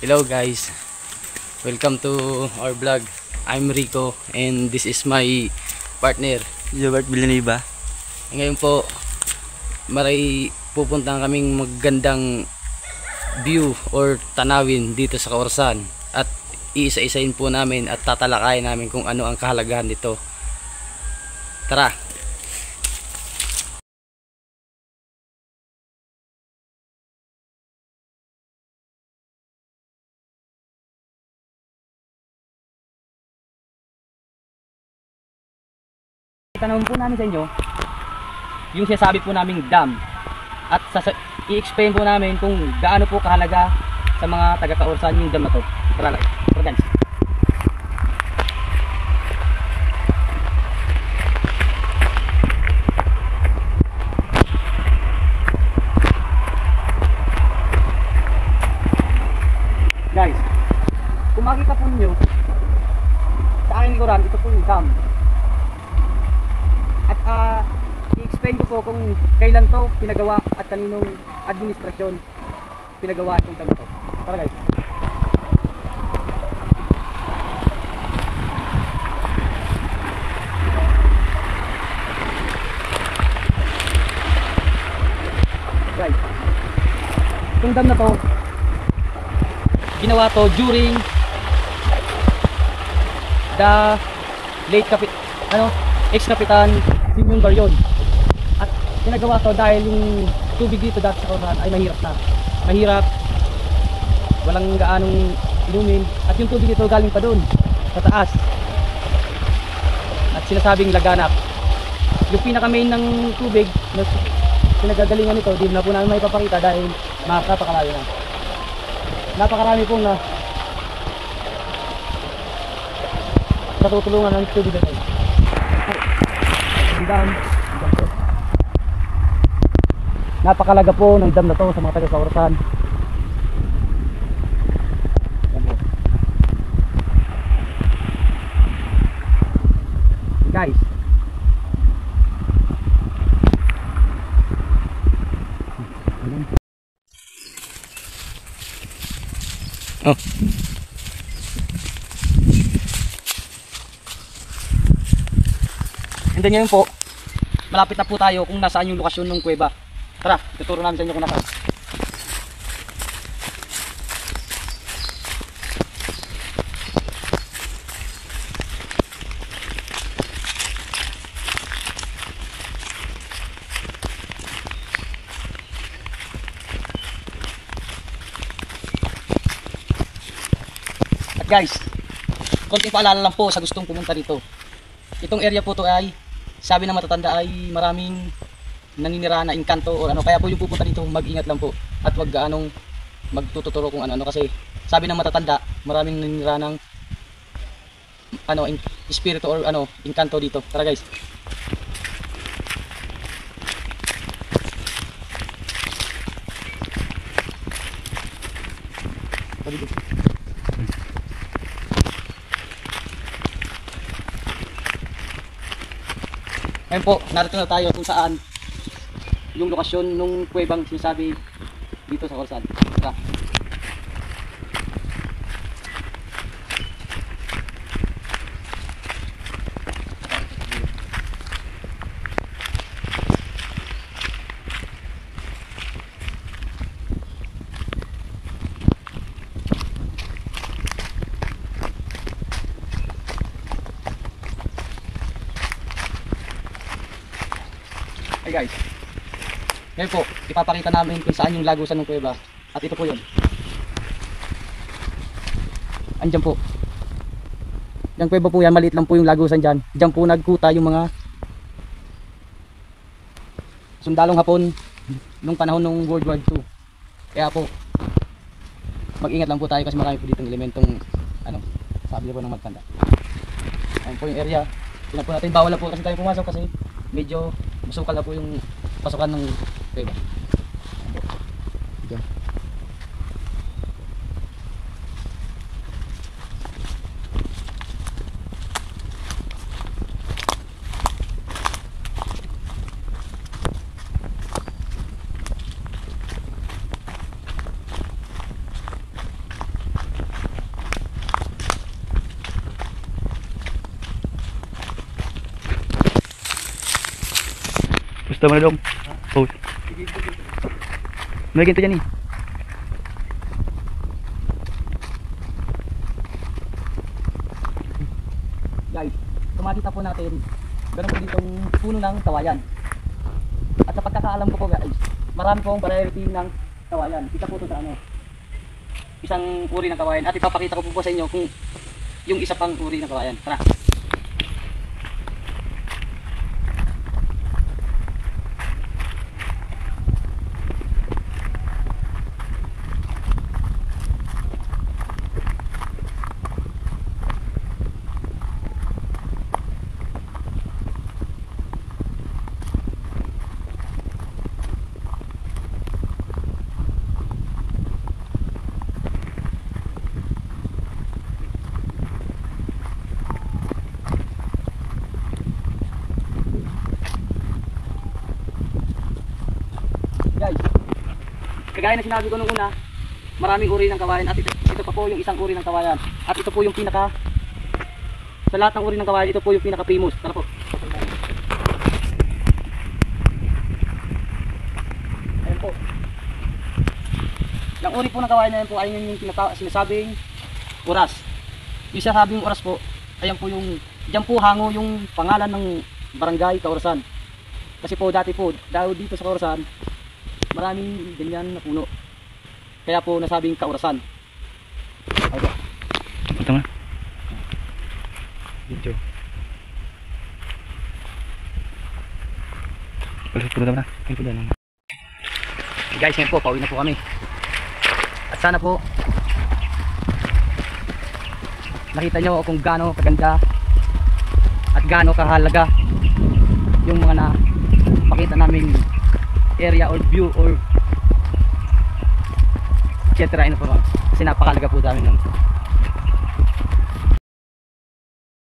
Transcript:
Hello guys, welcome to our vlog. I'm Rico and this is my partner Jobert Villanueva. Ngayon po pupuntahan kaming magandang view or tanawin dito sa Kaorsan. At iisa-isain po namin at tatalakayin namin kung ano ang kahalagahan nito. Tara! Tanong po namin sa inyo yung sinasabi po naming dam at i-explain po namin kung gaano po kahalaga sa mga taga-Kaorsan yung dam na to. Tara guys. Guys, kung makita po ninyo sa aking likuran, ito po yung dam. At i-explain ko po kung kailan to pinagawa at kaninong administrasyon pinagawa itong dam to. Tara guys. Guys, itong dam na to ginawa to during the late ex-kapitan Simeon Baryon. At ginagawa to dahil yung tubig dito dati sa Kaorsan ay mahirap na. Mahirap, walang gaanong inumin. At yung tubig dito galing pa doon sa taas. At sinasabing laganap. Yung pinaka main ng tubig na pinagagalingan nito, di na po namin maipapakita dahil napakalayo na. Napakarami pong natutulungan ng tubig dito. Dam. Napakalaga po ng dam na to sa mga taga-Kaorsan. Guys, oh. And then ngayon po, malapit na po tayo kung nasaan yung lokasyon ng kuweba. Tara, tuturo namin sa inyo kung nasaan. At guys, konting paalala lang po sa gustong pumunta dito. Itong area po to ay sabi ng matatanda ay maraming naninira na engkanto o ano, kaya po yung pupunta dito mag-ingat lang po at wag gaanong magtututuro kung ano kasi sabi ng matatanda maraming naninira ng espiritu or engkanto dito. Tara guys. Ngayon po, narito na tayo kung saan yung lokasyon nung kuwebang sinasabi dito sa Kaorsan. Tara. Hey guys, ngayon po ipapakita namin kung saan yung lagusan ng kuweba. At ito po yun. Andyan po. Yung kuweba po yan, maliit lang po yung lagusan dyan. Dyan po nagkuta yung mga sundalong Hapon nung panahon ng World War II. Kaya po mag-ingat lang po tayo kasi marami po ditong elementong sabi po ng magtanda. Ayun po yung area. Tingnan po natin, bawal na po kasi tayo pumasok kasi medyo masukal na po yung pasukan ng kuweba. Ito mga dong. Oh. May ginto dyan eh. Guys, kumakita po natin, ganun po ditong puno ng kawayan. At sa pagkakaalam ko po guys, marami pong variety ng kawayan. Isa po ito sa ano, isang uri ng kawayan. At ipapakita ko po sa inyo kung yung isa pang uri ng kawayan. Tara. Guys, kagaya na sinabi ko nung una, maraming uri ng kawayan at ito pa po yung isang uri ng kawayan. At ito po yung pinaka, sa lahat ng uri ng kawayan, ito po yung pinaka famous. Tara po. Ayan po. Yung uri po ng kawayan na yan po ay yung sinasabing oras. Yung sinasabing oras po, ayan po yung, dyan po hango yung pangalan ng barangay Kaurasan. Kasi po dati po, dito sa Kaurasan, maraming ganyan na puno. Kaya po nasabing Kaurasan. Okay. Ito nga. Dito. Pulo na. Ito dyan. Guys, ngayon po, pauwi na po kami. At sana po nakita nyo kung gaano kaganda at gaano kahalaga yung mga napakita naming area or view or etc. Kasi napakalaga po dami nun.